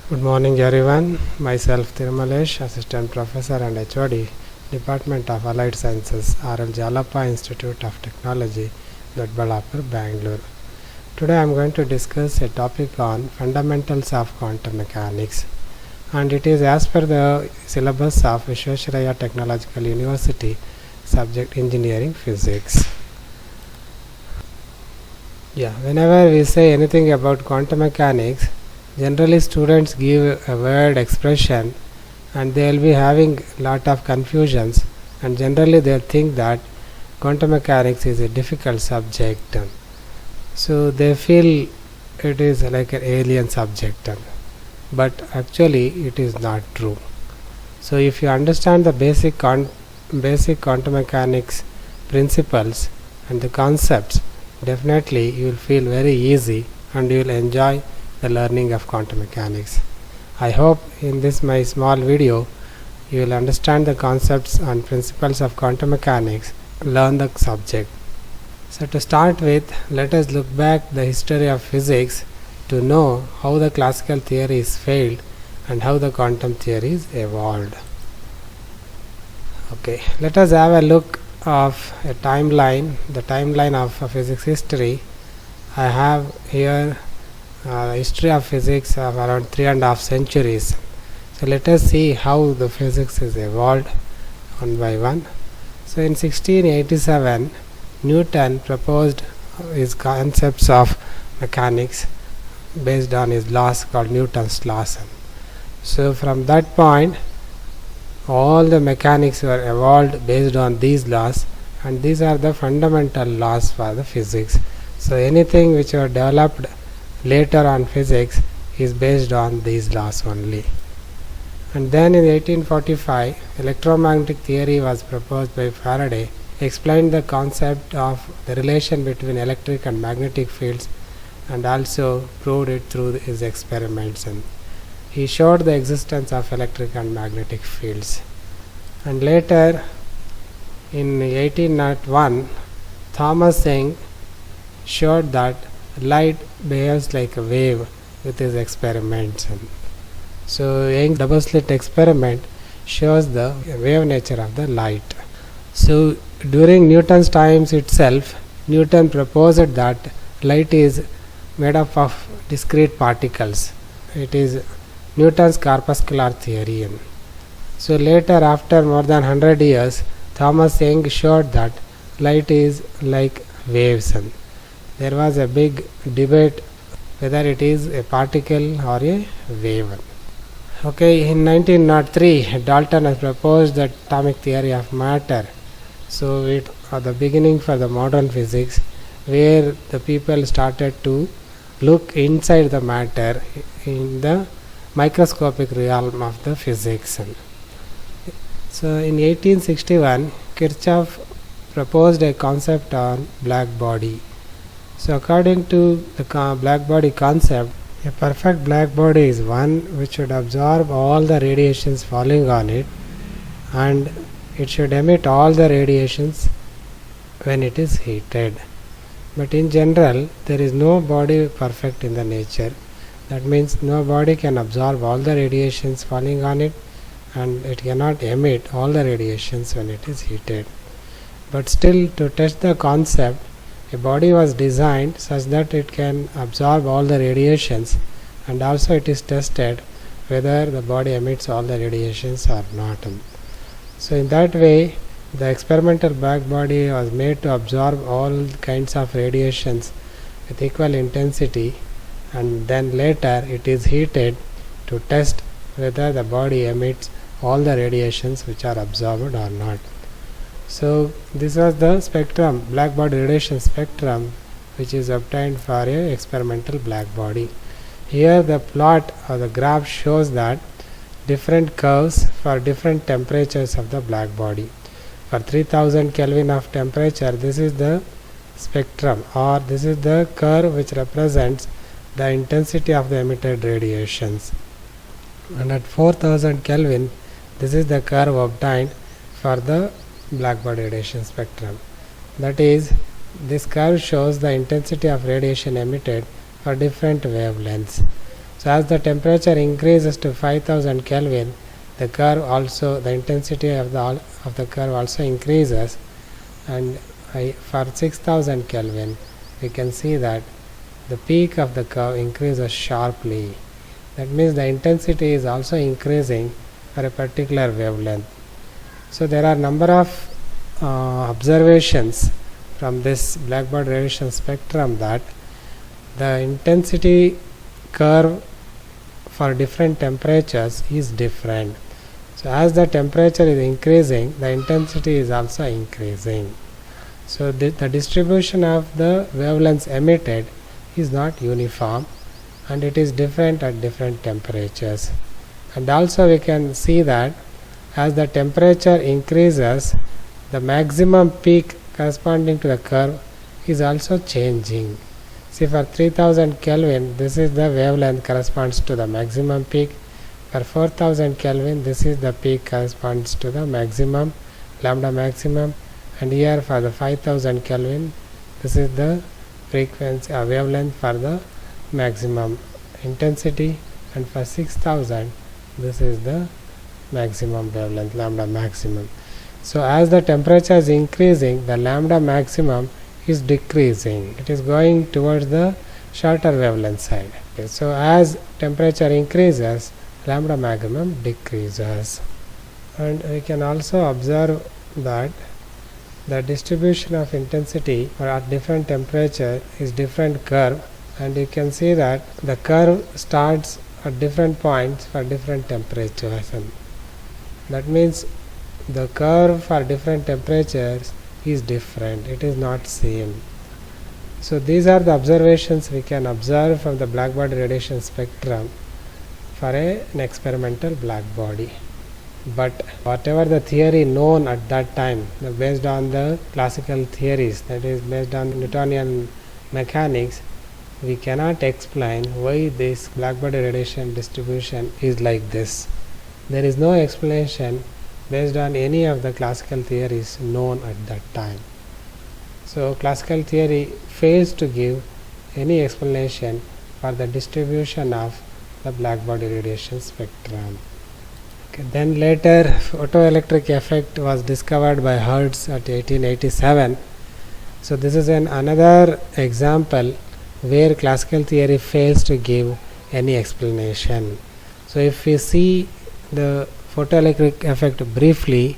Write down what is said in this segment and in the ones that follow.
Good morning everyone. Myself Tirumalesh, Assistant Professor and HOD, Department of Allied Sciences, R.L. Jalappa Institute of Technology, Dodballapur, Bangalore. Today I am going to discuss a topic on fundamentals of quantum mechanics, and it is as per the syllabus of Visvesvaraya Technological University, subject engineering physics. Whenever we say anything about quantum mechanics, generally students give a word expression and they will be having lot of confusions, and generally they think that quantum mechanics is a difficult subject, so they feel it is like an alien subject, but actually it is not true. So if you understand the basic quantum mechanics principles and the concepts, definitely you will feel very easy and you will enjoy the learning of quantum mechanics. I hope in this my small video you will understand the concepts and principles of quantum mechanics, learn the subject. So to start with, let us look back the history of physics to know how the classical theories failed and how the quantum theories evolved. Okay, let us have a look of a timeline, the timeline of physics history. I have here history of physics of around 3.5 centuries. So let us see how the physics is evolved one by one. So in 1687, Newton proposed his concepts of mechanics based on his laws called Newton's laws. So from that point, all the mechanics were evolved based on these laws, and these are the fundamental laws for the physics. So anything which were developed later on physics is based on these laws only. And then in 1845, electromagnetic theory was proposed by Faraday, explained the concept of the relation between electric and magnetic fields, and also proved it through his experiments, and he showed the existence of electric and magnetic fields. And later in 1801, Thomas Young showed that light behaves like a wave with his experiments. So Young's double slit experiment shows the wave nature of the light. So during Newton's times itself, Newton proposed that light is made up of discrete particles. It is Newton's corpuscular theory. So later, after more than 100 years, Thomas Young showed that light is like waves. There was a big debate whether it is a particle or a wave. Okay, in 1903, Dalton has proposed the atomic theory of matter. So it was the beginning for the modern physics, where the people started to look inside the matter in the microscopic realm of the physics. So in 1861, Kirchhoff proposed a concept on black body. So according to the black body concept, a perfect black body is one which should absorb all the radiations falling on it, and it should emit all the radiations when it is heated. But in general, there is no body perfect in the nature. That means no body can absorb all the radiations falling on it, and it cannot emit all the radiations when it is heated. But still, to test the concept, a body was designed such that it can absorb all the radiations, and also it is tested whether the body emits all the radiations or not. So in that way, the experimental black body was made to absorb all kinds of radiations with equal intensity, and then later it is heated to test whether the body emits all the radiations which are absorbed or not. So this was the spectrum, black body radiation spectrum, which is obtained for a experimental black body. Here the plot or the graph shows that different curves for different temperatures of the black body. For 3000 Kelvin of temperature, this is the spectrum, or this is the curve which represents the intensity of the emitted radiations. And at 4000 Kelvin, this is the curve obtained for the black body radiation spectrum. That is, this curve shows the intensity of radiation emitted for different wavelengths. So as the temperature increases to 5000 Kelvin, the curve also, the intensity of the curve also increases, and for 6000 Kelvin we can see that the peak of the curve increases sharply. That means the intensity is also increasing for a particular wavelength. So there are number of observations from this blackbody radiation spectrum that the intensity curve for different temperatures is different. So as the temperature is increasing, the intensity is also increasing. So the distribution of the wavelengths emitted is not uniform, and it is different at different temperatures. And also we can see that as the temperature increases, the maximum peak corresponding to the curve is also changing. See, for 3000 Kelvin, this is the wavelength corresponds to the maximum peak. For 4000 Kelvin, this is the peak corresponds to the maximum, lambda maximum. And here for the 5000 Kelvin, this is the frequency wavelength for the maximum intensity, and for 6000 this is the maximum wavelength, lambda maximum. So as the temperature is increasing, the lambda maximum is decreasing, it is going towards the shorter wavelength side. Okay, so as temperature increases, lambda maximum decreases. And we can also observe that the distribution of intensity at different temperature is different curve, and you can see that the curve starts at different points for different temperatures, and that means the curve for different temperatures is different, it is not same. So these are the observations we can observe from the blackbody radiation spectrum for an experimental blackbody. But whatever the theory known at that time, based on the classical theories, that is based on Newtonian mechanics, we cannot explain why this blackbody radiation distribution is like this. There is no explanation based on any of the classical theories known at that time. So classical theory fails to give any explanation for the distribution of the blackbody radiation spectrum. Then later photoelectric effect was discovered by Hertz at 1887. So this is another example where classical theory fails to give any explanation. So if we see the photoelectric effect briefly,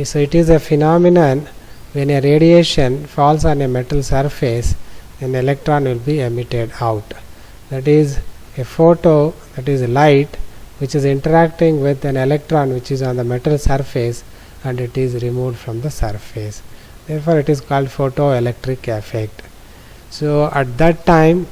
so it is a phenomenon when a radiation falls on a metal surface, an electron will be emitted out. That is a photo, that is light, which is interacting with an electron which is on the metal surface, and it is removed from the surface. Therefore it is called photoelectric effect. So at that time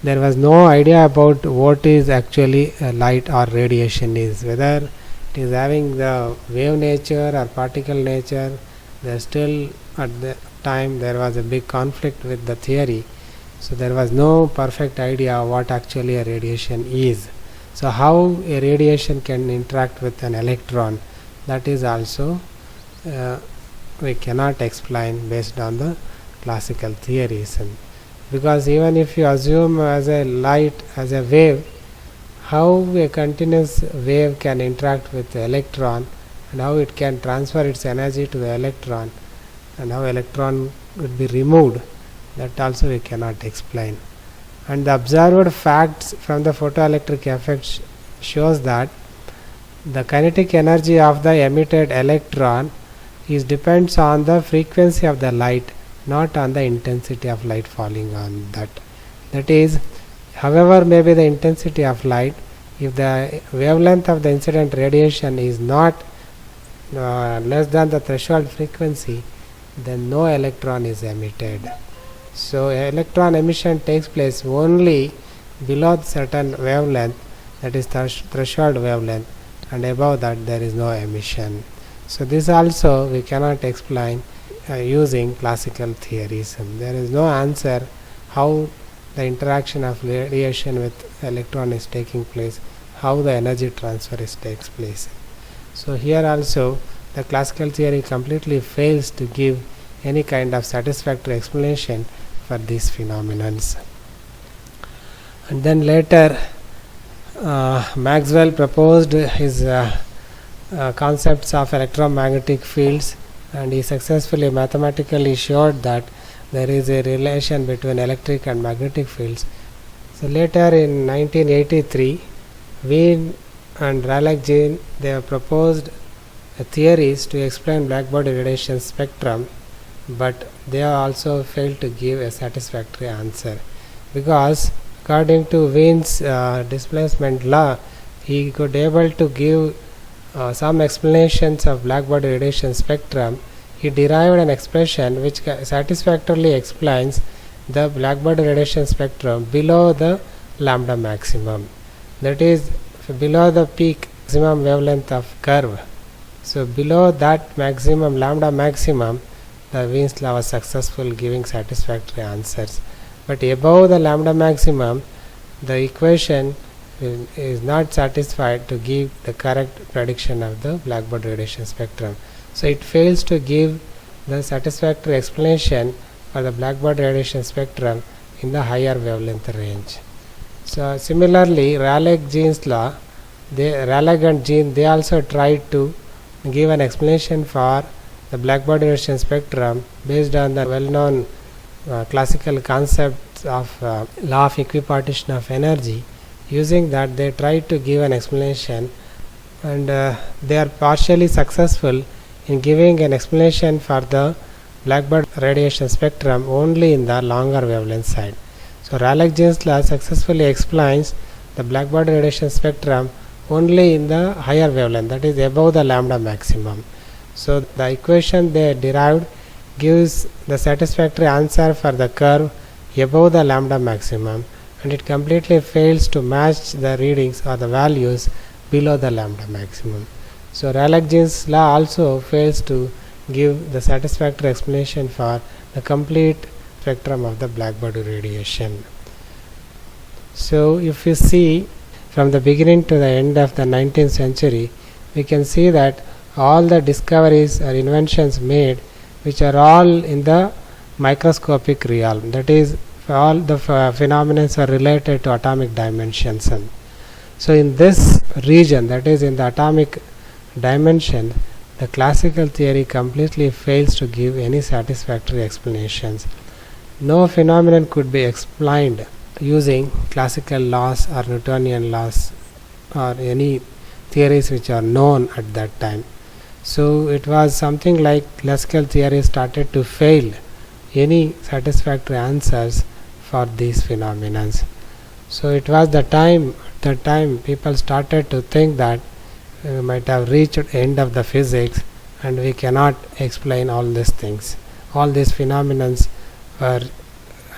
there was no idea about what is actually light or radiation is, whether it is having the wave nature or particle nature. There still at the time there was a big conflict with the theory, so there was no perfect idea what actually a radiation is. So how a radiation can interact with an electron, that is also we cannot explain based on the classical theories. And because even if you assume as a light as a wave, how a continuous wave can interact with the electron, and how it can transfer its energy to the electron, and how electron would be removed, that also we cannot explain. And the observed facts from the photoelectric effect shows that the kinetic energy of the emitted electron depends on the frequency of the light, not on the intensity of light falling on that. That is, however may be the intensity of light, if the wavelength of the incident radiation is not less than the threshold frequency, then no electron is emitted. So electron emission takes place only below certain wavelength, that is threshold wavelength, and above that there is no emission. So this also we cannot explain using classical theories, and there is no answer how the interaction of radiation with electron is taking place, how the energy transfer takes place. So here also the classical theory completely fails to give any kind of satisfactory explanation for these phenomena. And then later Maxwell proposed his concepts of electromagnetic fields, and he successfully mathematically showed that there is a relation between electric and magnetic fields. So later in 1983, Wien and Rayleigh-Jean, they have proposed theories to explain blackbody radiation spectrum, but they also failed to give a satisfactory answer, because according to Wien's displacement law, he could able to give some explanations of blackbody radiation spectrum. He derived an expression which satisfactorily explains the blackbody radiation spectrum below the lambda maximum, that is below the peak maximum wavelength of curve. So below that maximum, lambda maximum, the Wien's law was successful, giving satisfactory answers. But above the lambda maximum, the equation is not satisfied to give the correct prediction of the blackbody radiation spectrum. So it fails to give the satisfactory explanation for the blackbody radiation spectrum in the higher wavelength range. So similarly, Rayleigh-Jean's law, Rayleigh and Jean, they also tried to give an explanation for the blackbody radiation spectrum based on the well-known classical concepts of law of equipartition of energy. Using that, they tried to give an explanation, and they are partially successful in giving an explanation for the blackbody radiation spectrum only in the longer wavelength side. So Rayleigh-Jean's law successfully explains the blackbody radiation spectrum only in the higher wavelength, that is above the lambda maximum. So the equation they derived gives the satisfactory answer for the curve above the lambda maximum, and it completely fails to match the readings or the values below the lambda maximum. So Rayleigh-Jean's law also fails to give the satisfactory explanation for the complete spectrum of the blackbody radiation. So if you see from the beginning to the end of the 19th century, we can see that all the discoveries or inventions made, which are all in the microscopic realm, that is all the phenomena are related to atomic dimensions. So in this region, that is in the atomic dimension, the classical theory completely fails to give any satisfactory explanations. No phenomenon could be explained using classical laws or Newtonian laws or any theories which are known at that time. So it was something like classical theory started to fail any satisfactory answers for these phenomena. So it was the time, at that time people started to think that we might have reached end of the physics and we cannot explain all these things. All these phenomena were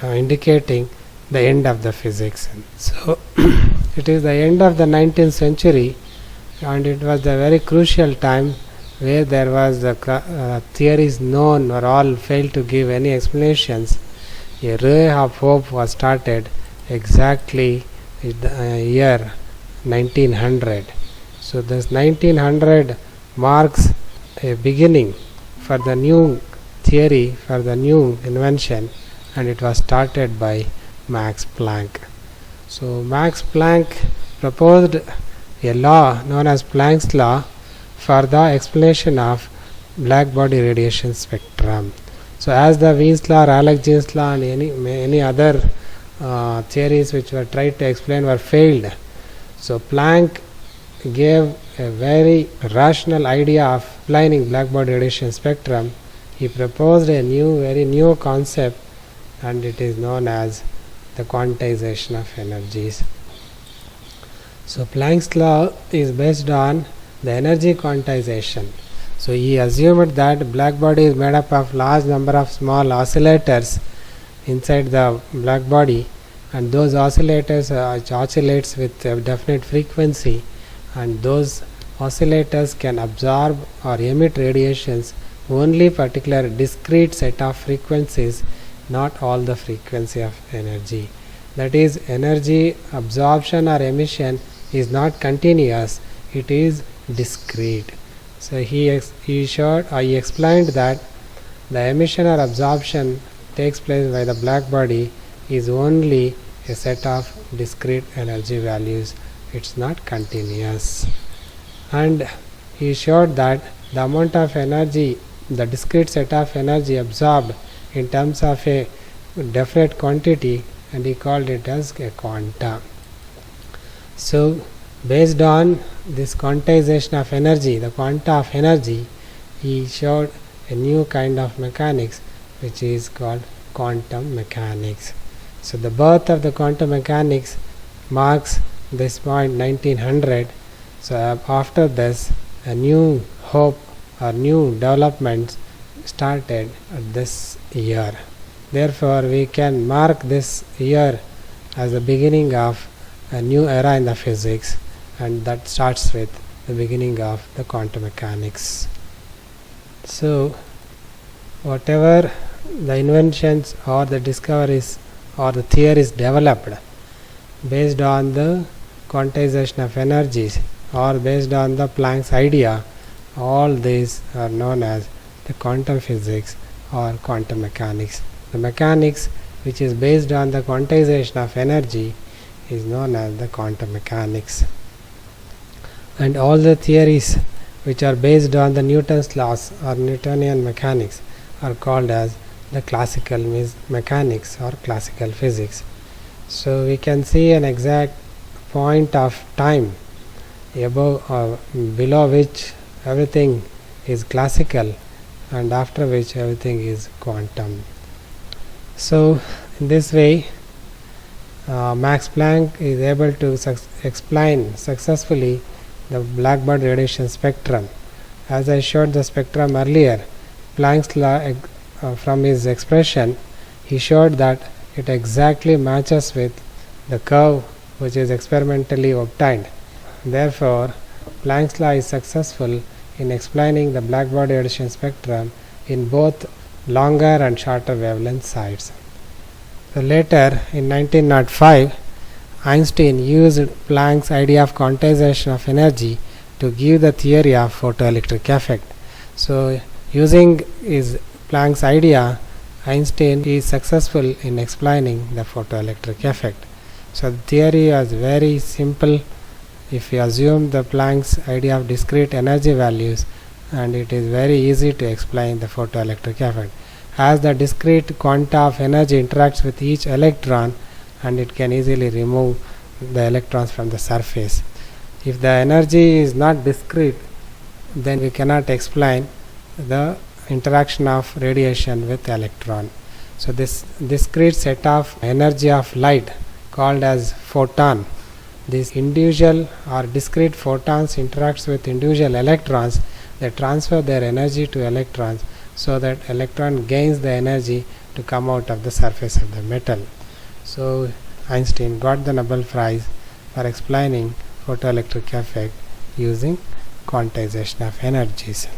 indicating the end of the physics. So it is the end of the 19th century, and it was a very crucial time where there was the theories known or all failed to give any explanations. A ray of hope was started exactly in the year 1900. So this 1900 marks a beginning for the new theory, for the new invention, and it was started by Max Planck. So Max Planck proposed a law known as Planck's law for the explanation of blackbody radiation spectrum. So as the Wien's law, Rayleigh-Jean's law, and any other theories which were tried to explain were failed, so Planck gave a very rational idea of explaining blackbody radiation spectrum. He proposed a very new concept, and it is known as the quantization of energies. So Planck's law is based on the energy quantization. So he assumed that blackbody is made up of large number of small oscillators inside the blackbody, and those oscillators oscillates with a definite frequency, and those oscillators can absorb or emit radiations only particular discrete set of frequencies, not all the frequency of energy. That is, energy absorption or emission is not continuous, it is discrete. So he explained that the emission or absorption takes place by the blackbody is only a set of discrete energy values, it's not continuous. And he showed that the amount of energy, the discrete set of energy absorbed in terms of a definite quantity, and he called it as a quanta. So based on this quantization of energy, the quanta of energy, he showed a new kind of mechanics which is called quantum mechanics. So the birth of the quantum mechanics marks this point 1900. So after this, a new hope or new developments started at this year. Therefore we can mark this year as the beginning of a new era in the physics, and that starts with the beginning of the quantum mechanics. So whatever the inventions or the discoveries or the theories developed based on the quantization of energies or based on the Planck's idea, all these are known as the quantum physics or quantum mechanics. The mechanics which is based on the quantization of energy is known as the quantum mechanics. And all the theories which are based on the Newton's laws or Newtonian mechanics are called as the classical mechanics or classical physics. So we can see an exact point of time above or below which everything is classical, and after which everything is quantum. So in this way, Max Planck is able to explain successfully the blackbody radiation spectrum. As I showed the spectrum earlier, Planck's law, from his expression, he showed that it exactly matches with the curve which is experimentally obtained. Therefore, Planck's law is successful in explaining the blackbody radiation spectrum in both longer and shorter wavelength sides. So later, in 1905, Einstein used Planck's idea of quantization of energy to give the theory of photoelectric effect. So using his Planck's idea, Einstein is successful in explaining the photoelectric effect. So the theory is very simple if you assume the Planck's idea of discrete energy values, and it is very easy to explain the photoelectric effect. As the discrete quanta of energy interacts with each electron, and it can easily remove the electrons from the surface. If the energy is not discrete, then we cannot explain the interaction of radiation with electron. So this discrete set of energy of light called as photon, these individual or discrete photons interacts with individual electrons. They transfer their energy to electrons so that electron gains the energy to come out of the surface of the metal. So Einstein got the Nobel Prize for explaining photoelectric effect using quantization of energies.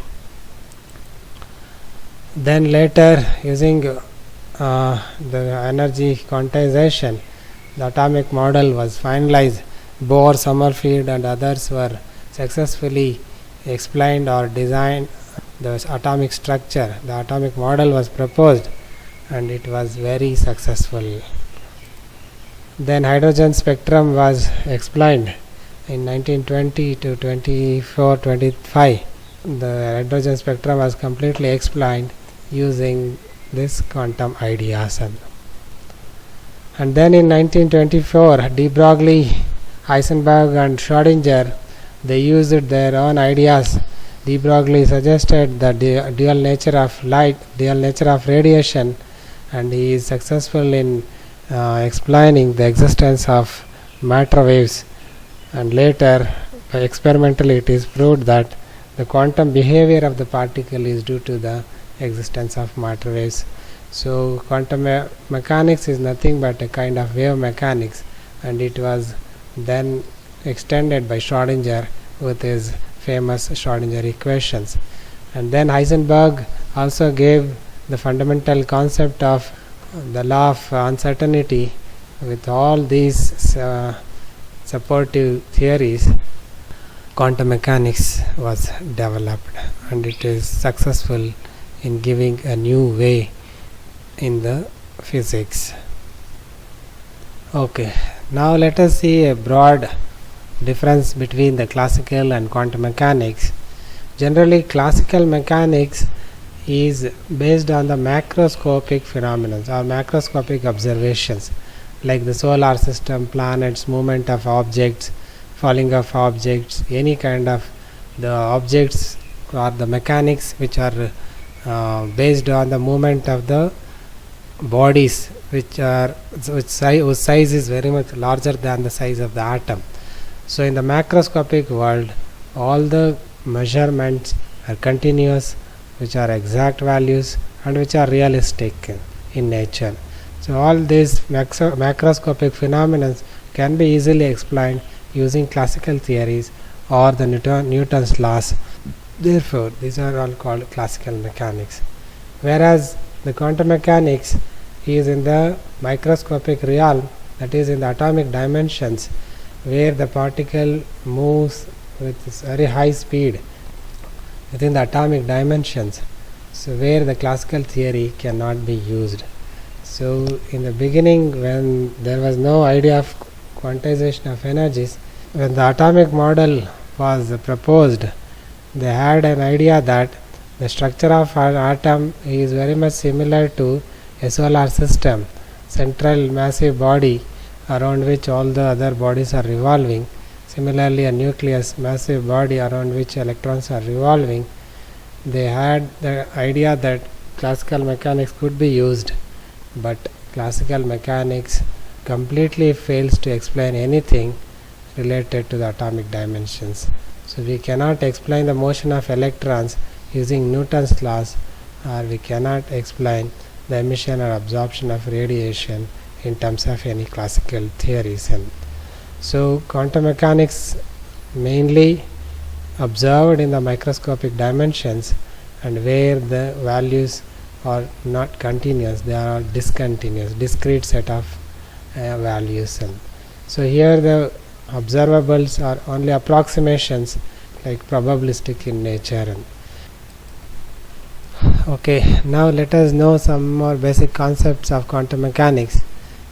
Then later, using the energy quantization, the atomic model was finalized. Bohr, Sommerfeld and others were successfully explained or designed the atomic structure. The atomic model was proposed and it was very successful. Then hydrogen spectrum was explained in 1920 to 25. The hydrogen spectrum was completely explained using this quantum ideas. And then in 1924, de Broglie, Heisenberg and Schrödinger, they used their own ideas. De Broglie suggested the dual nature of light, dual nature of radiation, and he is successful in explaining the existence of matter waves. And later, experimentally, it is proved that the quantum behavior of the particle is due to the existence of matter waves. So quantum mechanics is nothing but a kind of wave mechanics, and it was then extended by Schrödinger with his famous Schrödinger equations. And then Heisenberg also gave the fundamental concept of the law of uncertainty. With all these supportive theories, quantum mechanics was developed, and it is successful in giving a new way in the physics. Okay, now let us see a broad difference between the classical and quantum mechanics. Generally, classical mechanics is based on the macroscopic phenomena or macroscopic observations, like the solar system, planets, movement of objects, falling of objects, any kind of the objects or the mechanics which are based on the movement of the bodies, whose size is very much larger than the size of the atom. So in the macroscopic world, all the measurements are continuous, which are exact values and which are realistic in nature. So all these macroscopic phenomena can be easily explained using classical theories or the Newton's laws. Therefore, these are all called classical mechanics. Whereas the quantum mechanics is in the microscopic realm, that is in the atomic dimensions, where the particle moves with very high speed within the atomic dimensions, so where the classical theory cannot be used. So in the beginning, when there was no idea of quantization of energies, when the atomic model was proposed, they had an idea that the structure of an atom is very much similar to a solar system, central massive body around which all the other bodies are revolving. Similarly, a nucleus, massive body around which electrons are revolving. They had the idea that classical mechanics could be used, but classical mechanics completely fails to explain anything related to the atomic dimensions. So we cannot explain the motion of electrons using Newton's laws, or we cannot explain the emission or absorption of radiation in terms of any classical theories. And so quantum mechanics mainly observed in the microscopic dimensions, and where the values are not continuous, they are discontinuous, discrete set of values. And so here the observables are only approximations, like probabilistic in nature. Okay, now let us know some more basic concepts of quantum mechanics,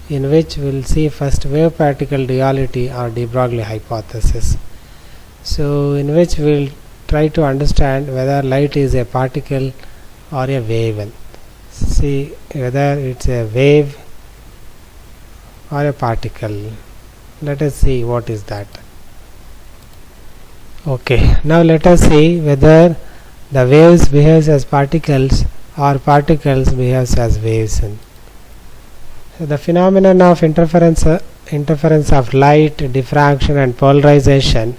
in which we will see first wave particle duality or de Broglie hypothesis. So in which we will try to understand whether light is a particle or a wave, and see whether it's a wave or a particle. Let us see what is that. Okay, now let us see whether the waves behaves as particles or particles behaves as waves. And so the phenomenon of interference of light, diffraction and polarization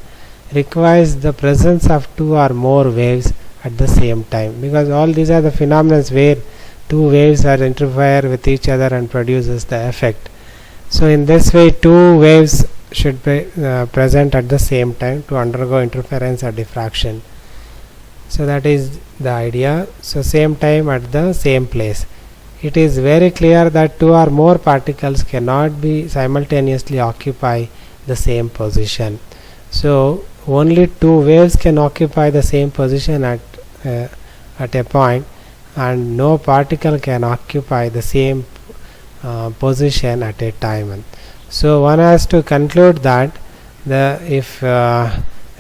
requires the presence of two or more waves at the same time, because all these are the phenomena where two waves are interfere with each other and produces the effect. So in this way, two waves should be present at the same time to undergo interference or diffraction. So that is the idea. So same time at the same place. It is very clear that two or more particles cannot be simultaneously occupy the same position. So only two waves can occupy the same position at a point, and no particle can occupy the same position at a time. So one has to conclude that if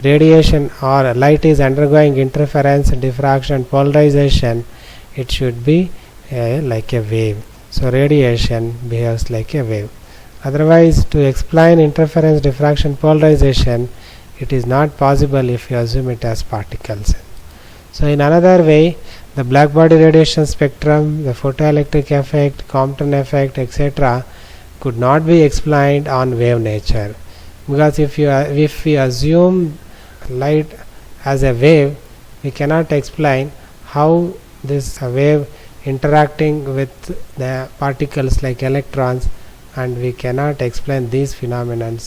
radiation or light is undergoing interference, diffraction, polarization, it should be like a wave. So radiation behaves like a wave. Otherwise, to explain interference, diffraction, polarization, it is not possible if you assume it as particles. So in another way, the black body radiation spectrum, the photoelectric effect, Compton effect, etc. could not be explained on wave nature, because if we assume light as a wave, we cannot explain how this wave interacting with the particles like electrons, and we cannot explain these phenomena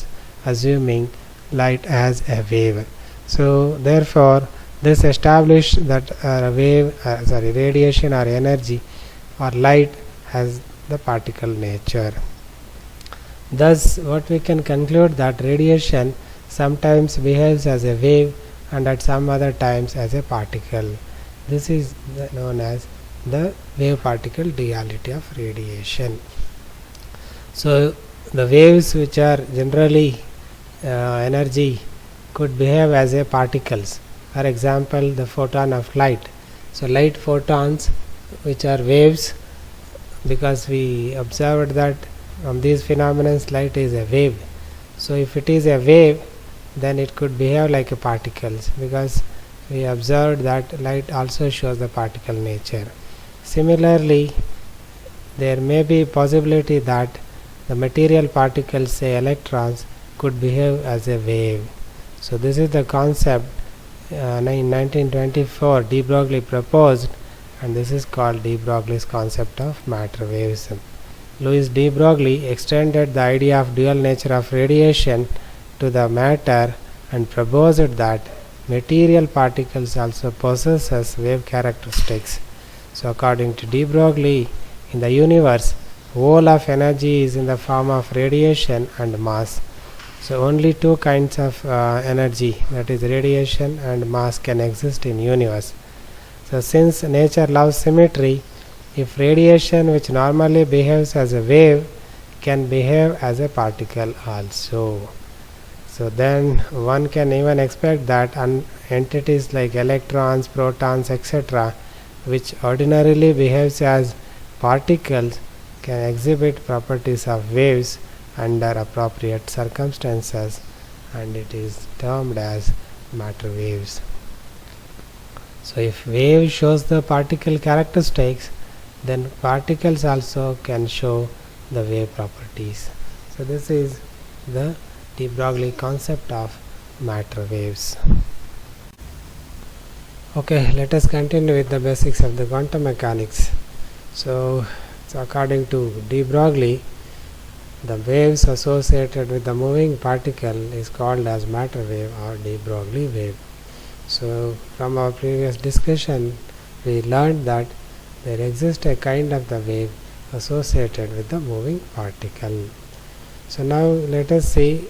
assuming light as a wave. So therefore this established that radiation or energy or light has the particle nature. Thus what we can conclude that radiation sometimes behaves as a wave and at some other times as a particle. This is known as the wave particle duality of radiation. So the waves which are generally energy could behave as a particles. For example, the photon of light. So light photons, which are waves, because we observed that from these phenomena light is a wave. So if it is a wave, then it could behave like a particles, because we observed that light also shows the particle nature. Similarly, there may be possibility that the material particles, say electrons, could behave as a wave. So this is the concept in 1924 de Broglie proposed, and this is called de Broglie's concept of matter waves. Louis de Broglie extended the idea of dual nature of radiation to the matter and proposed that material particles also possess wave characteristics. So according to de Broglie, in the universe, whole of energy is in the form of radiation and mass. So only two kinds of energy, that is radiation and mass, can exist in universe. So since nature loves symmetry, if radiation, which normally behaves as a wave, can behave as a particle also, so then one can even expect that entities like electrons, protons, etc., which ordinarily behaves as particles, can exhibit properties of waves under appropriate circumstances, and it is termed as matter waves. So if wave shows the particle characteristics, then particles also can show the wave properties. So this is the de Broglie concept of matter waves. Okay, let us continue with the basics of the quantum mechanics. So according to de Broglie, the waves associated with the moving particle is called as matter wave or de Broglie wave. So from our previous discussion, we learned that there exists a kind of the wave associated with the moving particle. So now let us see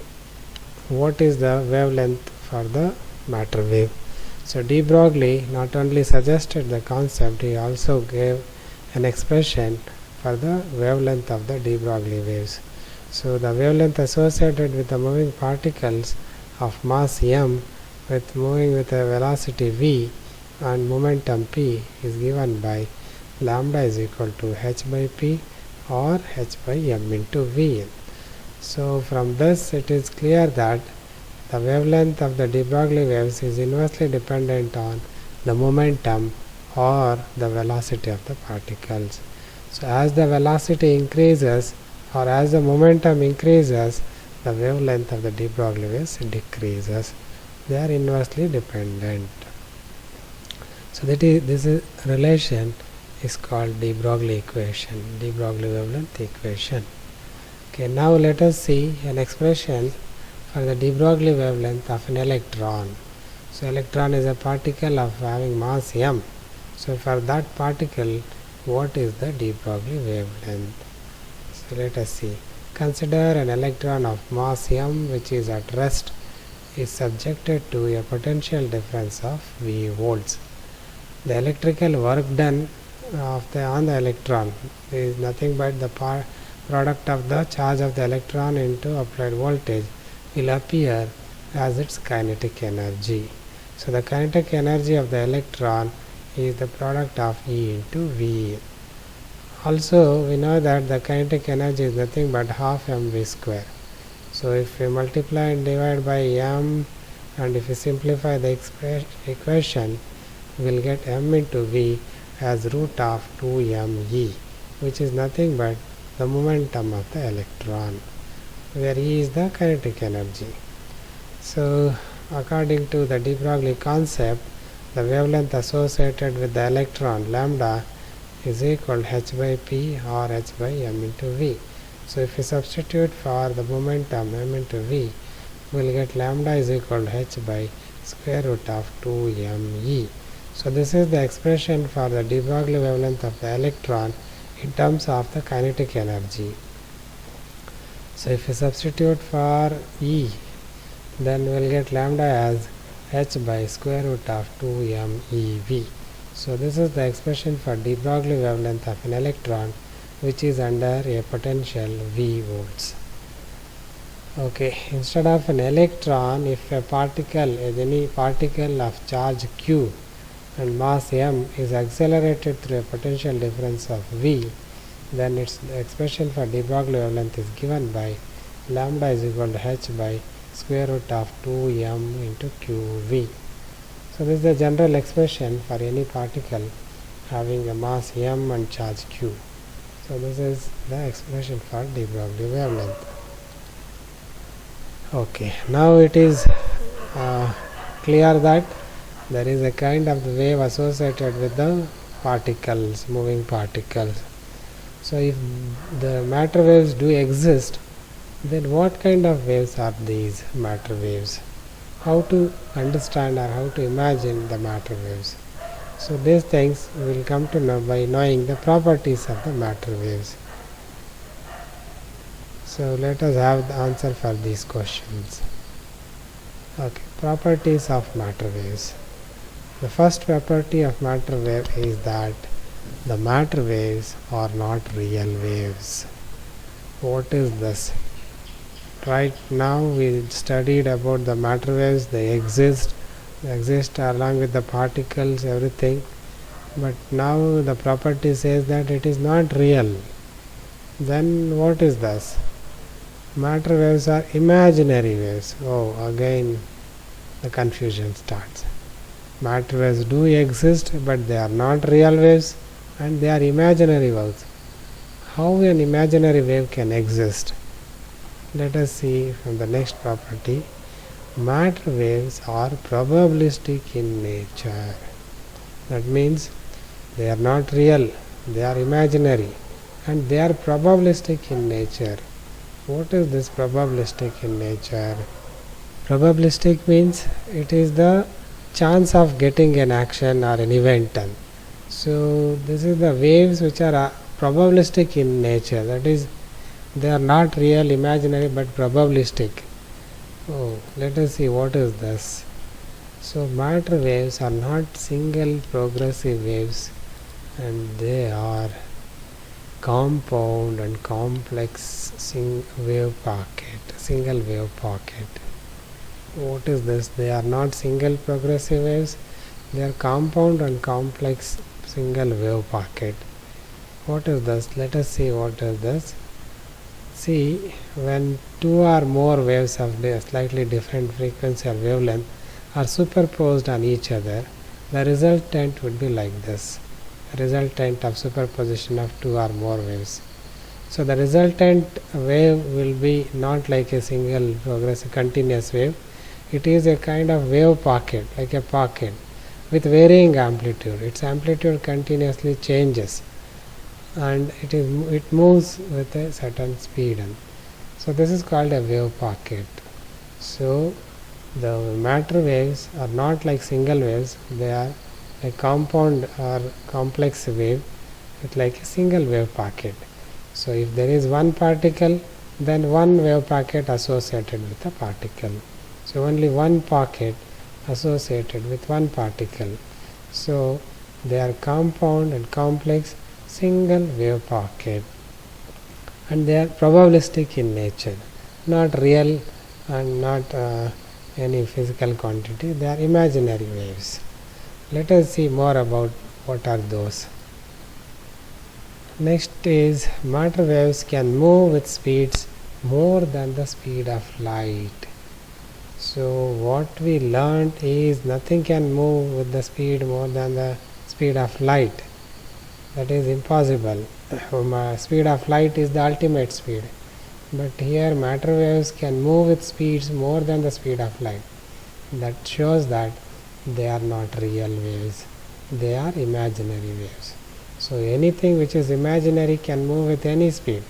what is the wavelength for the matter wave. So de Broglie not only suggested the concept, he also gave an expression for the wavelength of the de Broglie waves. So the wavelength associated with the moving particles of mass m with moving with a velocity v and momentum p is given by lambda is equal to h by p or h by m into v. So from this it is clear that the wavelength of the de Broglie waves is inversely dependent on the momentum or the velocity of the particles. So as the velocity increases or as the momentum increases, the wavelength of the de Broglie waves decreases. They are inversely dependent. So this relation is called de Broglie equation, de Broglie wavelength equation. Okay, now let us see an expression for the de Broglie wavelength of an electron. So electron is a particle of having mass m. So for that particle, what is the de Broglie wavelength? So let us see. Consider an electron of mass m which is at rest is subjected to a potential difference of V volts. The electrical work done on the electron is nothing but the product of the charge of the electron into applied voltage will appear as its kinetic energy. So the kinetic energy of the electron is the product of E into V. Also we know that the kinetic energy is nothing but half mv square. So if we multiply and divide by m, and if we simplify the equation, we will get m into v as root of 2me, which is nothing but the momentum of the electron, where E is the kinetic energy. So according to the de Broglie concept, the wavelength associated with the electron lambda is equal to h by p or h by m into v. So if we substitute for the momentum m into v, we will get lambda is equal to h by square root of 2me. So this is the expression for the de Broglie wavelength of the electron in terms of the kinetic energy. So if we substitute for E, then we will get lambda as h by square root of 2mev. So this is the expression for de Broglie wavelength of an electron which is under a potential V volts. Okay, instead of an electron, if a particle, any particle of charge q and mass m is accelerated through a potential difference of v, then its expression for de Broglie wavelength is given by lambda is equal to h by square root of 2m into qv. So this is the general expression for any particle having a mass m and charge q. So this is the expression for de Broglie wavelength. Okay, now it is clear that there is a kind of the wave associated with the particles, moving particles. So if the matter waves do exist, then what kind of waves are these matter waves? How to understand or how to imagine the matter waves? So these things we will come to know by knowing the properties of the matter waves. So let us have the answer for these questions. Okay, properties of matter waves. The first property of matter wave is that the matter waves are not real waves. What is this? Right now we studied about the matter waves. They exist along with the particles, everything. But now the property says that it is not real. Then what is this? Matter waves are imaginary waves. Oh, again the confusion starts. Matter waves do exist, but they are not real waves and they are imaginary waves. How an imaginary wave can exist? Let us see from the next property. Matter waves are probabilistic in nature. That means they are not real, they are imaginary, and they are probabilistic in nature. What is this probabilistic in nature? Probabilistic means it is the chance of getting an action or an event done. So this is the waves which are probabilistic in nature. That is, they are not real, imaginary, but probabilistic. Oh, let us see what is this. So matter waves are not single progressive waves, and they are compound and complex single wave pocket. What is this? They are not single progressive waves, they are compound and complex single wave pocket. What is this? Let us see what is this. See, when two or more waves of slightly different frequency or wavelength are superposed on each other, the resultant would be like this. Resultant of superposition of two or more waves. So the resultant wave will be not like a single progressive continuous wave. It is a kind of wave pocket, like a pocket with varying amplitude. Its amplitude continuously changes and it moves with a certain speed. And so this is called a wave pocket. So the matter waves are not like single waves, they are a compound or complex wave with like a single wave pocket. So if there is one particle, then one wave pocket associated with a particle. So only one pocket associated with one particle. So they are compound and complex single wave pocket, and they are probabilistic in nature, not real and not any physical quantity. They are imaginary waves. Let us see more about what are those. Next is matter waves can move with speeds more than the speed of light. So what we learned is nothing can move with the speed more than the speed of light. That is impossible. Speed of light is the ultimate speed. But here matter waves can move with speeds more than the speed of light. That shows that they are not real waves. They are imaginary waves. So anything which is imaginary can move with any speed,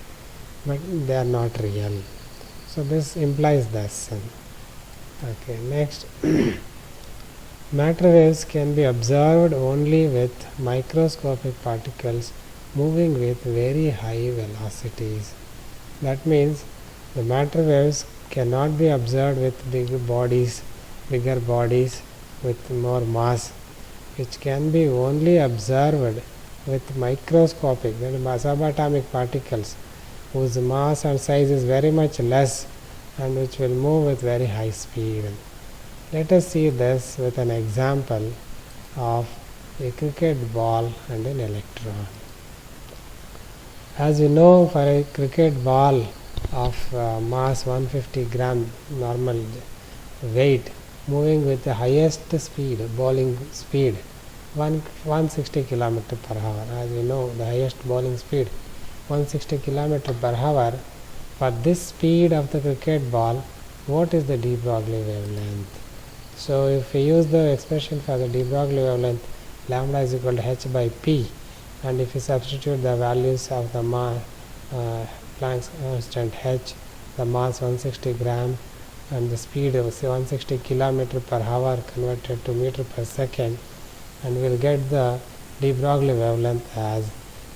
but they are not real. So this implies this. Okay, next. Matter waves can be observed only with microscopic particles moving with very high velocities. That means the matter waves cannot be observed with bigger bodies with more mass, which can be only observed with microscopic, that is subatomic particles whose mass and size is very much less and which will move with very high speed. Let us see this with an example of a cricket ball and an electron. As you know, for a cricket ball of mass 150 gram normal weight moving with the highest speed, bowling speed, 160 km per hour. As you know, the highest bowling speed 160 km per hour. For this speed of the cricket ball, what is the de Broglie wavelength? So if we use the expression for the de Broglie wavelength, lambda is equal to h by p, and if we substitute the values of the Planck's constant h, the mass 160 gram and the speed of 160 km per hour converted to meter per second, and we'll get the de Broglie wavelength as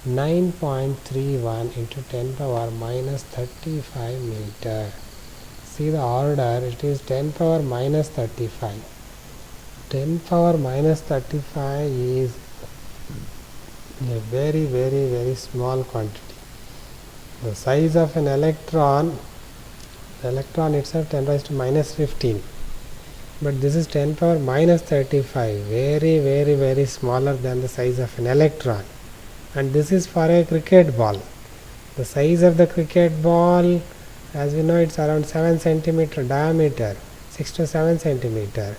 9.31 into 10 power minus 35 meter. See the order, it is 10 power minus 35. 10 power minus 35 is a very small quantity. The size of an electron, the electron itself 10 raised to minus 15, but this is 10 power minus 35, very smaller than the size of an electron, and this is for a cricket ball. The size of the cricket ball, as we know, it's around 7 centimeter diameter, 6 to 7 centimeter,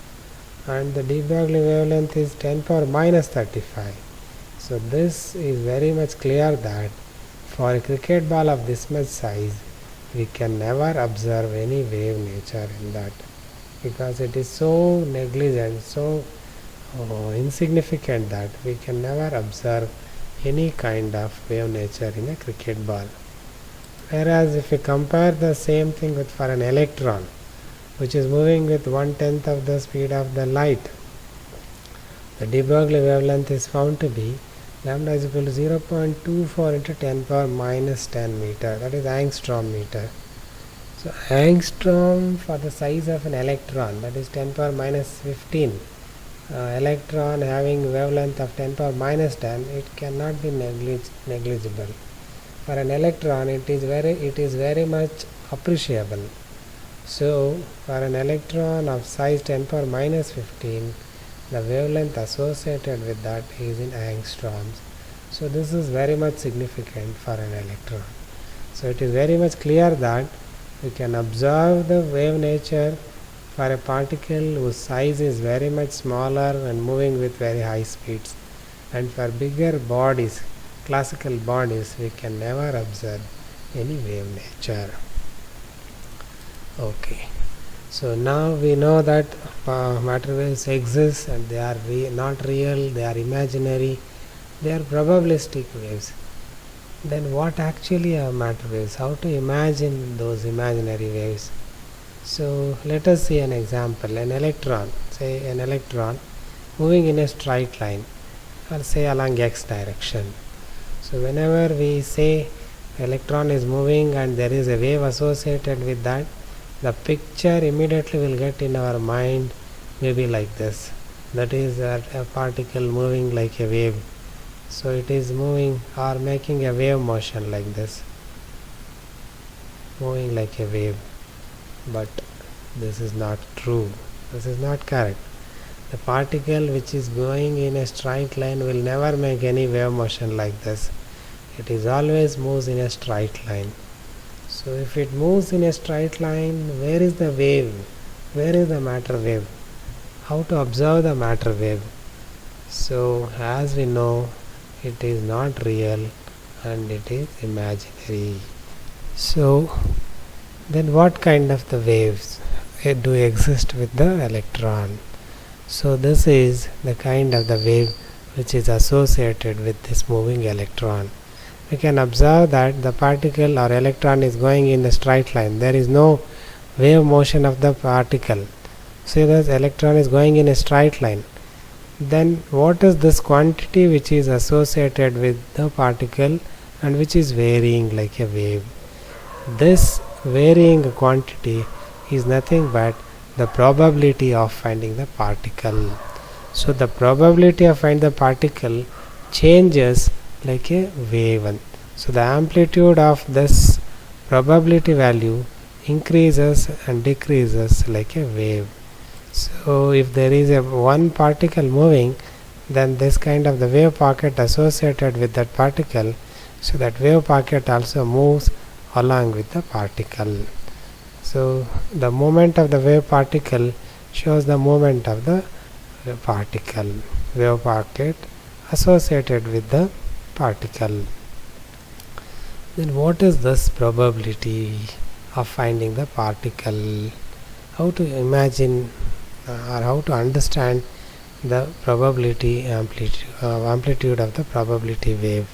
and the de Broglie wavelength is 10 power minus 35. So this is very much clear that for a cricket ball of this much size, we can never observe any wave nature in that, because it is so negligent, so insignificant that we can never observe any kind of wave nature in a cricket ball. Whereas if we compare the same thing with for an electron, which is moving with 1/10 of the speed of the light, the de Broglie wavelength is found to be lambda is equal to 0.24 into 10 power minus 10 meter, that is angstrom meter. So angstrom for the size of an electron, that is 10 power minus 15. Electron having wavelength of 10 power minus 10, it cannot be negligible. For an electron, it is very much appreciable. So for an electron of size 10 power minus 15, the wavelength associated with that is in angstroms. So this is very much significant for an electron. So it is very much clear that we can observe the wave nature for a particle whose size is very much smaller and moving with very high speeds, and for bigger bodies, classical bodies, we can never observe any wave nature. Okay, so now we know that matter waves exist, and they are not real, they are imaginary, they are probabilistic waves. Then what actually are matter waves? How to imagine those imaginary waves? So let us see an example. An electron, say an electron moving in a straight line, or say along x direction. So whenever we say electron is moving and there is a wave associated with that, the picture immediately will get in our mind maybe like this. That is a particle moving like a wave. So it is moving or making a wave motion like this, moving like a wave. But this is not true. This is not correct. The particle which is going in a straight line will never make any wave motion like this. It is always moves in a straight line. So if it moves in a straight line, where is the wave? Where is the matter wave? How to observe the matter wave? So as we know, it is not real and it is imaginary. So then what kind of the waves do exist with the electron? So this is the kind of the wave which is associated with this moving electron. We can observe that the particle or electron is going in a straight line. There is no wave motion of the particle. So this electron is going in a straight line. Then what is this quantity which is associated with the particle and which is varying like a wave? This varying quantity is nothing but the probability of finding the particle. So the probability of finding the particle changes like a wave. So the amplitude of this probability value increases and decreases like a wave. So if there is one particle moving, then this kind of the wave pocket associated with that particle, so that wave pocket also moves along with the particle. So the movement of the wave particle shows the movement of the particle, wave pocket associated with the particle. Then what is this probability of finding the particle? How to imagine or how to understand the probability amplitude of the probability wave?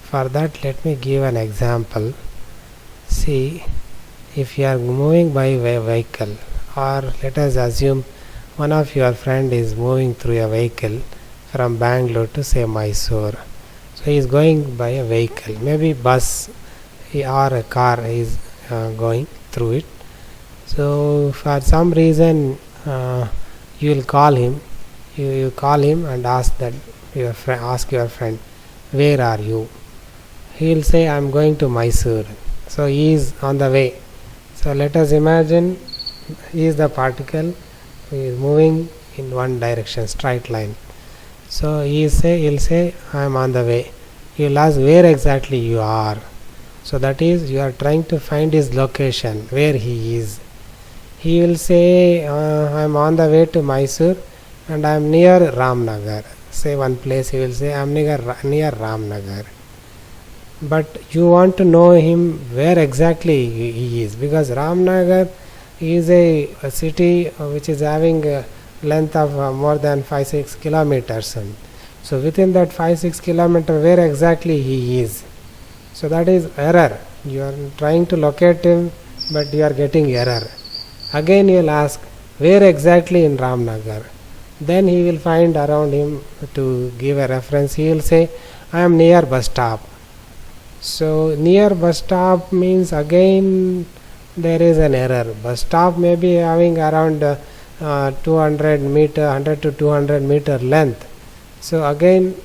For that, let me give an example. See, if you are moving by a vehicle, or let us assume one of your friend is moving through a vehicle from Bangalore to say Mysore. So he is going by a vehicle, maybe bus or a car is going through it. So for some reason you will call him, you call him and ask that ask your friend, where are you? He will say, I am going to Mysore. So he is on the way. So let us imagine he is the particle, he is moving in one direction, straight line. So he will say I am on the way. He will ask where exactly you are. So that is, you are trying to find his location, where he is. He will say I am on the way to Mysore and I am near Ramnagar. Say one place, he will say I am near Ramnagar. But you want to know him where exactly he is, because Ramnagar is a city which is having a length of more than 5-6 kilometers. So within that 5-6 kilometer, where exactly he is? So that is error. You are trying to locate him, but you are getting error. Again you will ask where exactly in Ramnagar. Then he will find around him to give a reference. He will say I am near bus stop. So near bus stop means again there is an error. Bus stop may be having around 200 meter, 100 to 200 meter length. So again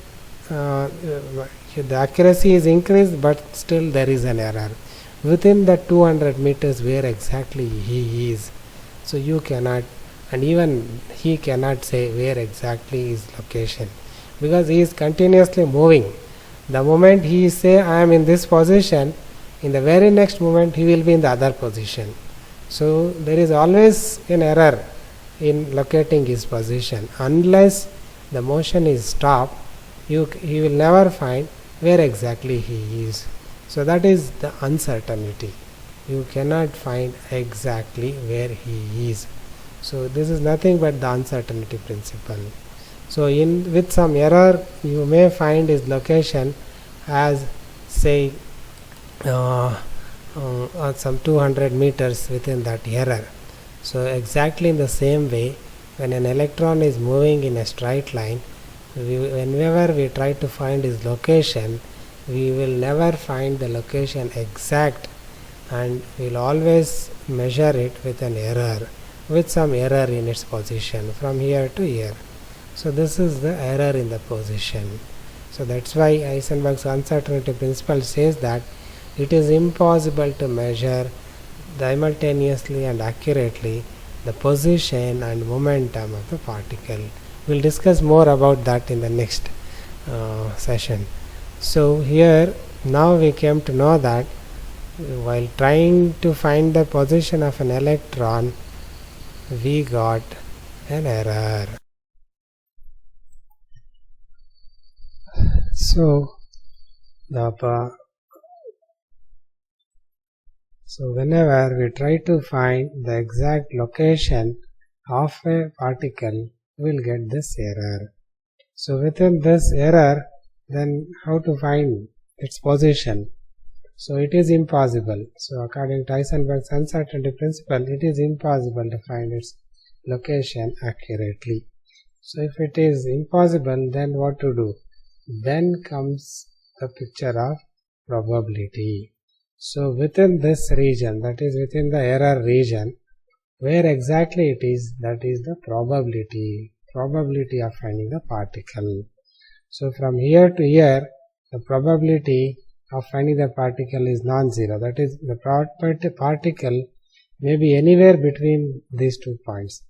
the accuracy is increased, but still there is an error within the 200 meters where exactly he is. So you cannot, and even he cannot say where exactly his location, because he is continuously moving. The moment he say I am in this position, in the very next moment he will be in the other position. So there is always an error in locating his position. Unless the motion is stopped, he will never find where exactly he is. So that is the uncertainty. You cannot find exactly where he is. So this is nothing but the uncertainty principle. So with some error you may find his location as say some 200 meters within that error. So exactly in the same way, when an electron is moving in a straight line, whenever we try to find its location, we will never find the location exact, and we will always measure it with an error, with some error in its position from here to here. So this is the error in the position. So that's why Heisenberg's uncertainty principle says that it is impossible to measure simultaneously and accurately the position and momentum of the particle. We'll discuss more about that in the next session. So here now we came to know that while trying to find the position of an electron, we got an error. So whenever we try to find the exact location of a particle, we will get this error. So within this error, then how to find its position? So it is impossible. So according to Heisenberg's uncertainty principle, it is impossible to find its location accurately. So if it is impossible, then what to do? Then comes the picture of probability. So within this region, that is within the error region, where exactly it is, that is the probability of finding the particle. So from here to here, the probability of finding the particle is non-zero. That is, the particle may be anywhere between these 2 points.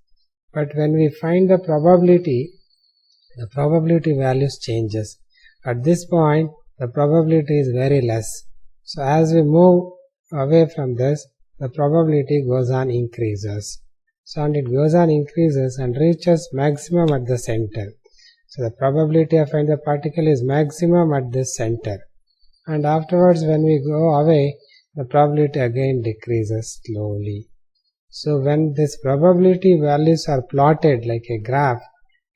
But when we find the probability values changes. At this point, the probability is very less. So as we move away from this, the probability goes on increases. So and it goes on increases and reaches maximum at the center. So the probability of finding the particle is maximum at this center. And afterwards, when we go away, the probability again decreases slowly. So when this probability values are plotted like a graph,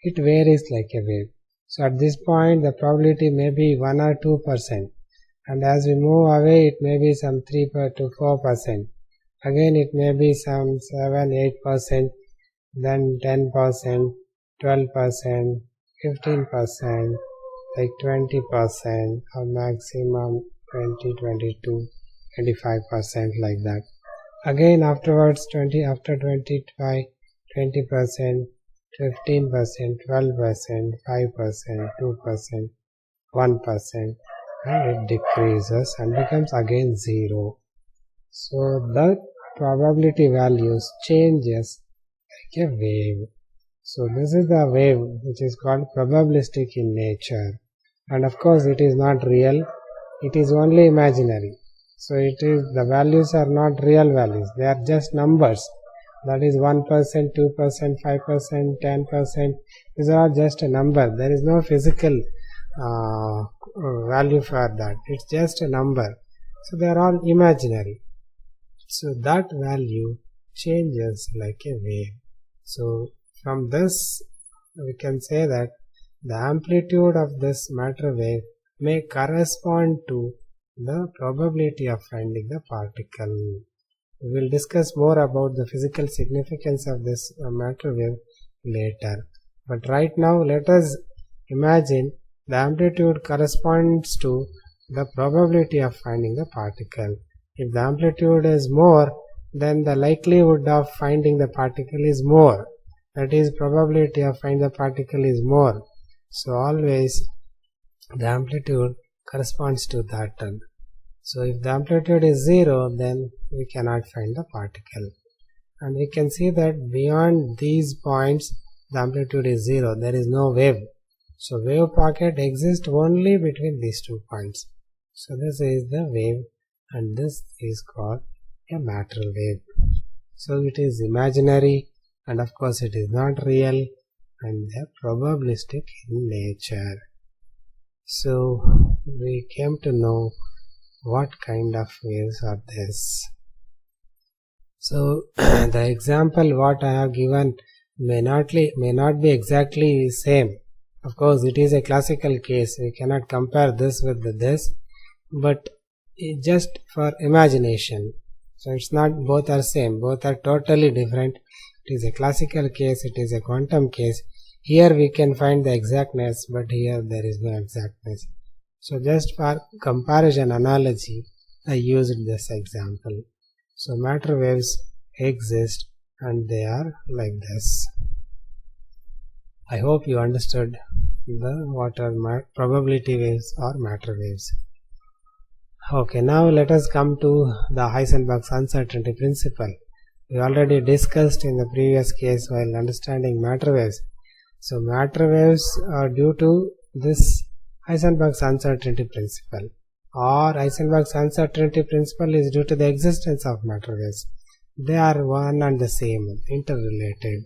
it varies like a wave. So at this point, the probability may be 1 or 2%. And as we move away, it may be some 3 to 4%. Again, it may be some 7, 8%, then 10%, 12%, 15%, like 20%, or maximum 20, 22, 25%, like that. Again, afterwards, after 25, 20%, 15%, 12%, 5%, 2%, 1%, and it decreases and becomes again 0. So the probability values changes like a wave. So this is the wave which is called probabilistic in nature, and of course it is not real, it is only imaginary. So the values are not real values, they are just numbers. That is 1%, 2%, 5%, 10%. These are just a number. There is no physical value for that. It's just a number. So they are all imaginary. So that value changes like a wave. So from this we can say that the amplitude of this matter wave may correspond to the probability of finding the particle. We will discuss more about the physical significance of this matter wave later. But right now, let us imagine the amplitude corresponds to the probability of finding the particle. If the amplitude is more, then the likelihood of finding the particle is more. That is, probability of finding the particle is more. So always the amplitude corresponds to that term. So if the amplitude is 0, then we cannot find the particle. And we can see that beyond these points, the amplitude is 0. There is no wave. So wave pocket exists only between these 2 points. So this is the wave, and this is called a matter wave. So it is imaginary, and of course it is not real, and they are probabilistic in nature. So we came to know what kind of waves are this. So the example what I have given may not be exactly same. Of course it is a classical case, we cannot compare this with this, but just for imagination. So it's not both are same, both are totally different. It is a classical case, it is a quantum case. Here we can find the exactness, but here there is no exactness. So just for comparison analogy, I used this example. So matter waves exist and they are like this. I hope you understood what are probability waves or matter waves. Okay, now let us come to the Heisenberg's uncertainty principle. We already discussed in the previous case while understanding matter waves. So matter waves are due to this Heisenberg's uncertainty principle, or Heisenberg's uncertainty principle is due to the existence of matter waves. They are one and the same, interrelated.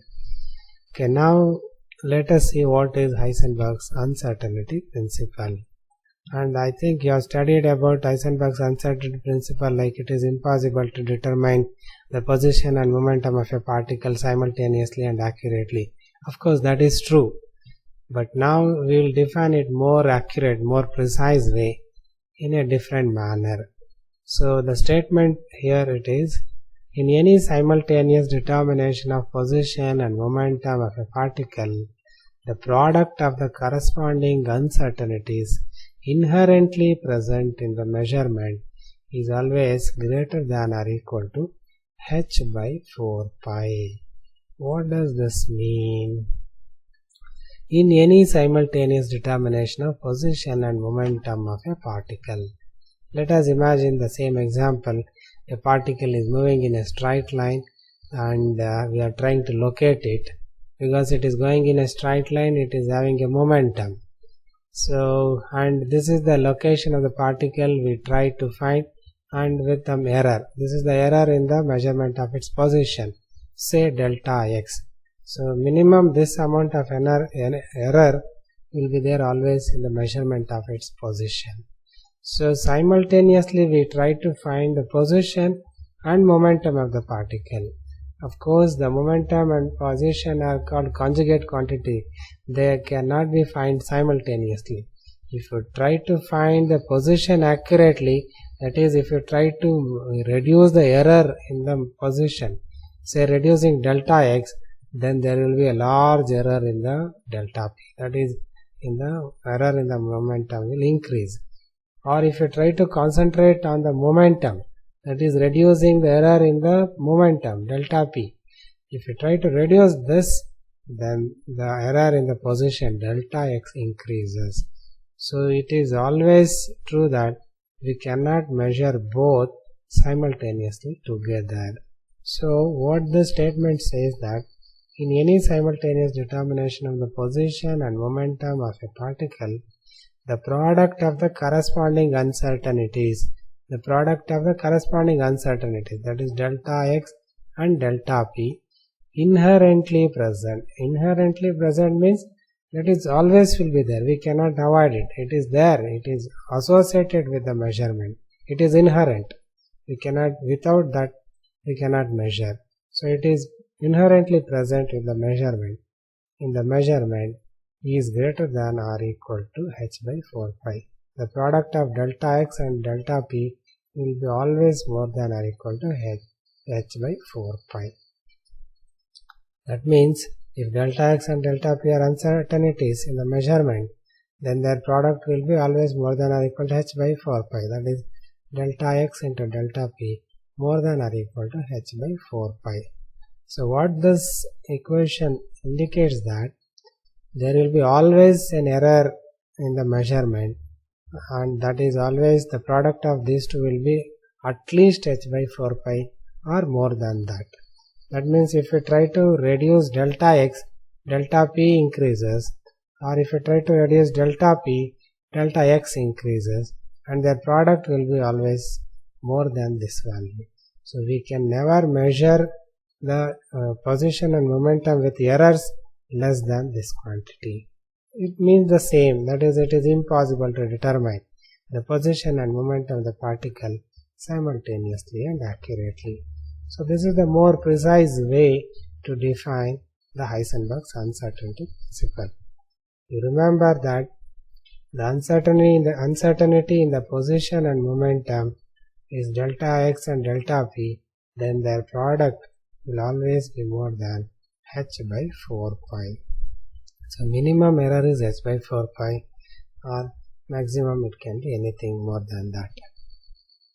Okay, now let us see what is Heisenberg's uncertainty principle. And I think you have studied about Heisenberg's uncertainty principle, like it is impossible to determine the position and momentum of a particle simultaneously and accurately. Of course that is true. But now we will define it more accurate, more precise way in a different manner. So the statement here it is, in any simultaneous determination of position and momentum of a particle, the product of the corresponding uncertainties inherently present in the measurement is always greater than or equal to h by 4 pi. What does this mean? In any simultaneous determination of position and momentum of a particle. Let us imagine the same example. a particle is moving in a straight line and we are trying to locate it. Because it is going in a straight line, it is having a momentum. So, and this is the location of the particle we try to find, and with some error. This is the error in the measurement of its position, say delta x. So minimum this amount of error will be there always in the measurement of its position. So simultaneously we try to find the position and momentum of the particle. Of course, the momentum and position are called conjugate quantity. They cannot be found simultaneously. If you try to find the position accurately, that is, if you try to reduce the error in the position, say reducing delta x, then there will be a large error in the delta p. That is, in the error in the momentum will increase. Or if you try to concentrate on the momentum, that is reducing the error in the momentum delta p. If you try to reduce this, then the error in the position delta x increases. So it is always true that we cannot measure both simultaneously together. So what the statement says that in any simultaneous determination of the position and momentum of a particle, the product of the corresponding uncertainties, that is delta x and delta p, inherently present. Inherently present means that is always will be there. We cannot avoid it. It is there. It is associated with the measurement. It is inherent. We cannot, without that we cannot measure. So it is inherently present in the measurement. In the measurement is greater than or equal to h by 4 pi. The product of delta x and delta p will be always more than or equal to h by 4 pi. That means if delta x and delta p are uncertainties in the measurement, then their product will be always more than or equal to h by 4 pi. That is delta x into delta p more than or equal to h by 4 pi. So what this equation indicates that there will be always an error in the measurement, and that is always the product of these two will be at least h by 4 pi or more than that. That means if you try to reduce delta x, delta p increases, or if you try to reduce delta p, delta x increases, and their product will be always more than this value. So we can never measure the position and momentum with errors less than this quantity. It means the same, that is, it is impossible to determine the position and momentum of the particle simultaneously and accurately. So this is the more precise way to define the Heisenberg's uncertainty principle. You remember that the uncertainty in the position and momentum is delta x and delta p, then their product will always be more than h by 4 pi. So minimum error is h by 4 pi, or maximum it can be anything more than that.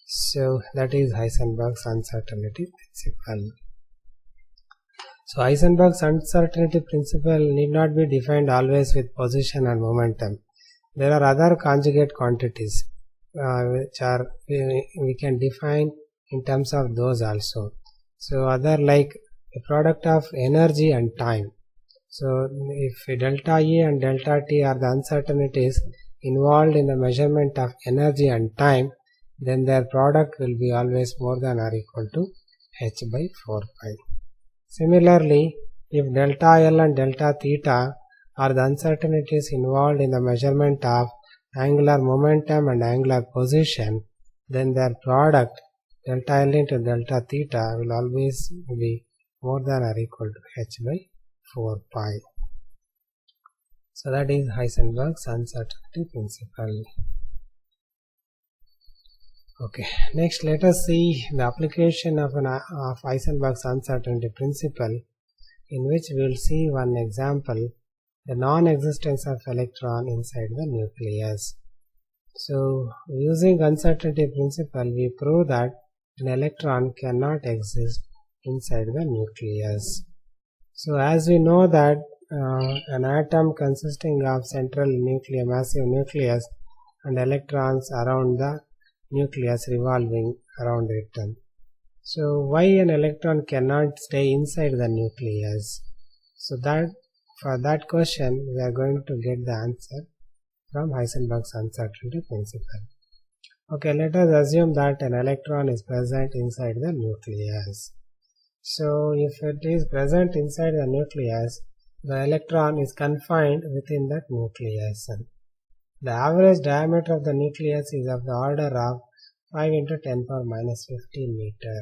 So that is Heisenberg's uncertainty principle. So Heisenberg's uncertainty principle need not be defined always with position and momentum. There are other conjugate quantities which are we can define in terms of those also. So other like a product of energy and time. So if delta E and delta T are the uncertainties involved in the measurement of energy and time, then their product will be always more than or equal to h by 4 pi. Similarly, if delta L and delta theta are the uncertainties involved in the measurement of angular momentum and angular position, then their product delta L into delta theta will always be more than or equal to h by 4 pi. So that is Heisenberg's uncertainty principle. Okay, next let us see the application of Heisenberg's uncertainty principle, in which we will see one example, the non-existence of electron inside the nucleus. So using uncertainty principle we prove that an electron cannot exist inside the nucleus. So as we know that an atom consisting of central nucleus, massive nucleus, and electrons around the nucleus revolving around it. So why an electron cannot stay inside the nucleus? So for that question we are going to get the answer from Heisenberg's uncertainty principle. Okay, let us assume that an electron is present inside the nucleus. So if it is present inside the nucleus, the electron is confined within that nucleus. The average diameter of the nucleus is of the order of 5 into 10 power minus 15 meter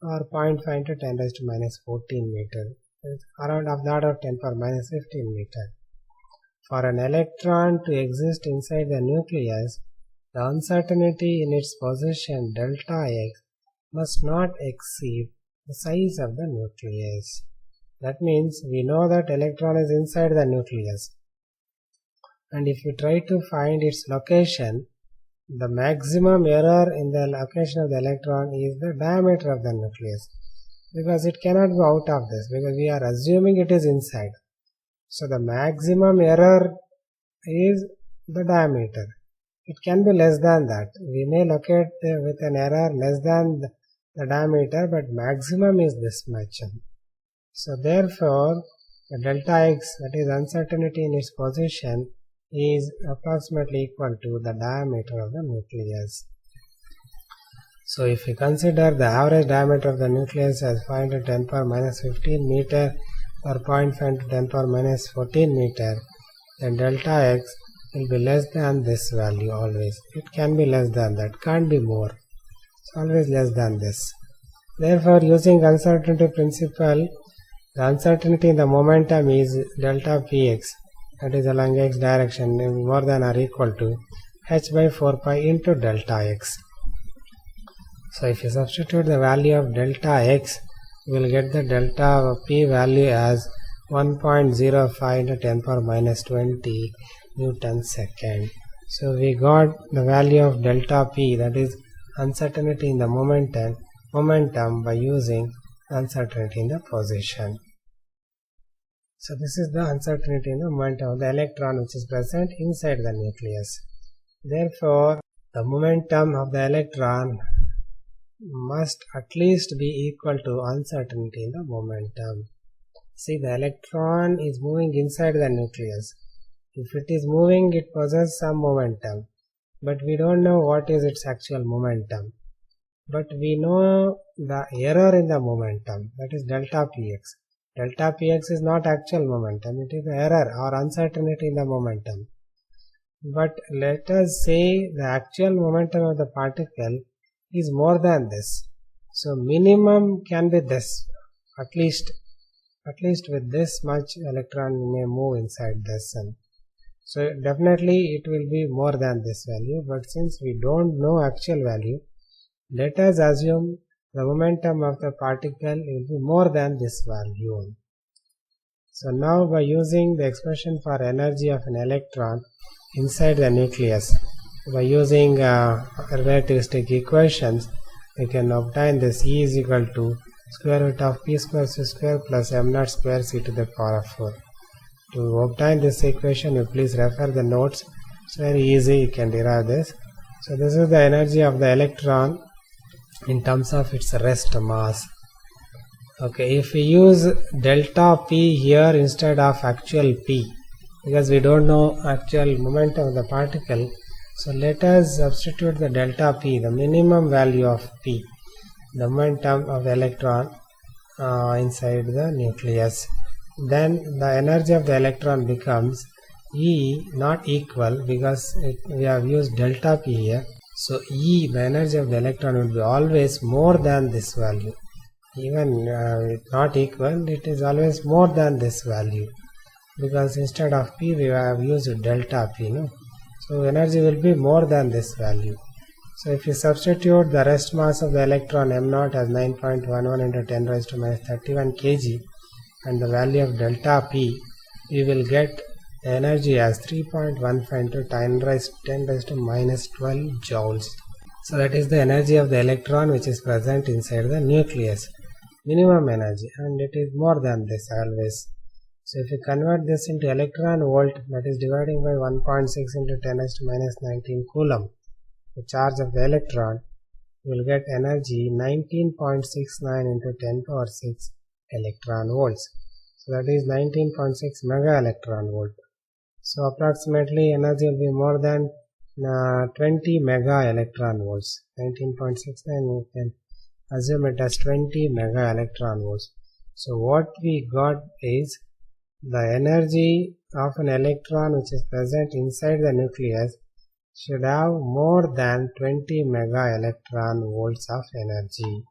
or 0.5 into 10 raised to minus 14 meter. It's around of the order of 10 power minus 15 meter. For an electron to exist inside the nucleus, the uncertainty in its position delta x must not exceed the size of the nucleus. That means we know that electron is inside the nucleus, and if you try to find its location, the maximum error in the location of the electron is the diameter of the nucleus, because it cannot go out of this, because we are assuming it is inside. So the maximum error is the diameter. It can be less than that. We may locate with an error less than the diameter, but maximum is this much. So therefore the delta x, that is uncertainty in its position, is approximately equal to the diameter of the nucleus. So if we consider the average diameter of the nucleus as 5 into 10 power minus 15 meter or 0.5 into 10 power minus 14 meter, then delta x will be less than this value always. It can be less than that, can't be more. It's always less than this. Therefore, using uncertainty principle, the uncertainty in the momentum is delta px, that is along x direction, more than or equal to h by 4 pi into delta x. So if you substitute the value of delta x, we will get the delta p value as 1.05 into 10 power minus 20 Newton second. So we got the value of delta p, that is uncertainty in the momentum by using uncertainty in the position. So this is the uncertainty in the momentum of the electron which is present inside the nucleus. Therefore, the momentum of the electron must at least be equal to uncertainty in the momentum. See, the electron is moving inside the nucleus. If it is moving, it possesses some momentum, but we don't know what is its actual momentum. But we know the error in the momentum, that is delta px. Delta px is not actual momentum, it is the error or uncertainty in the momentum. But let us say the actual momentum of the particle is more than this. So minimum can be this, at least with this much electron may move inside this. So definitely it will be more than this value, but since we don't know actual value, let us assume the momentum of the particle will be more than this value. So now by using the expression for energy of an electron inside the nucleus, by using relativistic equations, we can obtain this E is equal to square root of p square c square plus m naught square c to the power of 4. To obtain this equation, you please refer the notes. It's very easy, you can derive this. So this is the energy of the electron in terms of its rest mass. Okay, if we use delta p here instead of actual p, because we don't know actual momentum of the particle, so let us substitute the delta p, the minimum value of p, the momentum of the electron inside the nucleus. Then the energy of the electron becomes E not equal, because we have used delta p here. So E, the energy of the electron, will be always more than this value. Even not equal, it is always more than this value, because instead of p we have used delta p. No? So energy will be more than this value. So if you substitute the rest mass of the electron m naught as 9.11 into 10 raised to minus 31 kg and the value of delta p, we will get the energy as 3.15 into 10 raised to minus 12 joules. So that is the energy of the electron which is present inside the nucleus, minimum energy, and it is more than this always. So if you convert this into electron volt, that is dividing by 1.6 into 10 raised to minus 19 coulomb, the charge of the electron, you will get energy 19.69 into 10 power 6 electron volts. So that is 19.6 mega electron volt. So approximately energy will be more than 20 mega electron volts. 19.69, we can assume it as 20 mega electron volts. So what we got is the energy of an electron which is present inside the nucleus should have more than 20 mega electron volts of energy.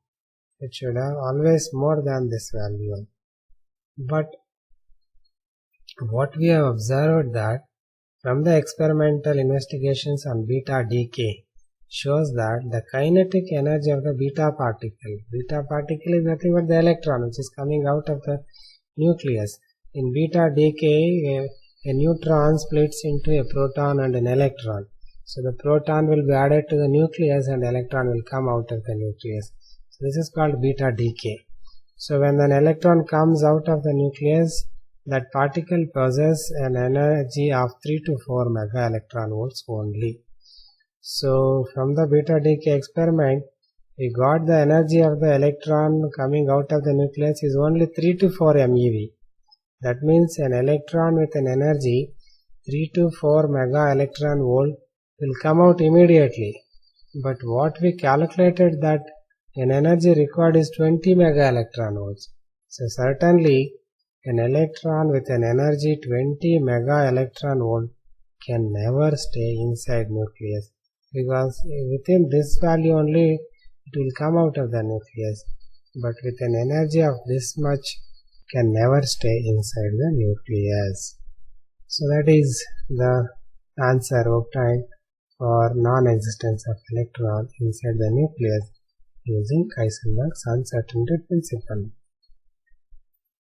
It should have always more than this value. But what we have observed that from the experimental investigations on beta decay shows that the kinetic energy of the beta particle is nothing but the electron which is coming out of the nucleus. In beta decay, a neutron splits into a proton and an electron. So the proton will be added to the nucleus and electron will come out of the nucleus. So this is called beta decay. So when an electron comes out of the nucleus, that particle possesses an energy of 3 to 4 mega electron volts only. So from the beta decay experiment, we got the energy of the electron coming out of the nucleus is only 3 to 4 MeV. That means an electron with an energy 3 to 4 mega electron volt will come out immediately. But what we calculated that an energy required is 20 mega electron volts. So certainly an electron with an energy 20 mega electron volt can never stay inside nucleus, because within this value only it will come out of the nucleus, but with an energy of this much can never stay inside the nucleus. So that is the answer obtained for non-existence of electron inside the nucleus using Heisenberg's uncertainty principle.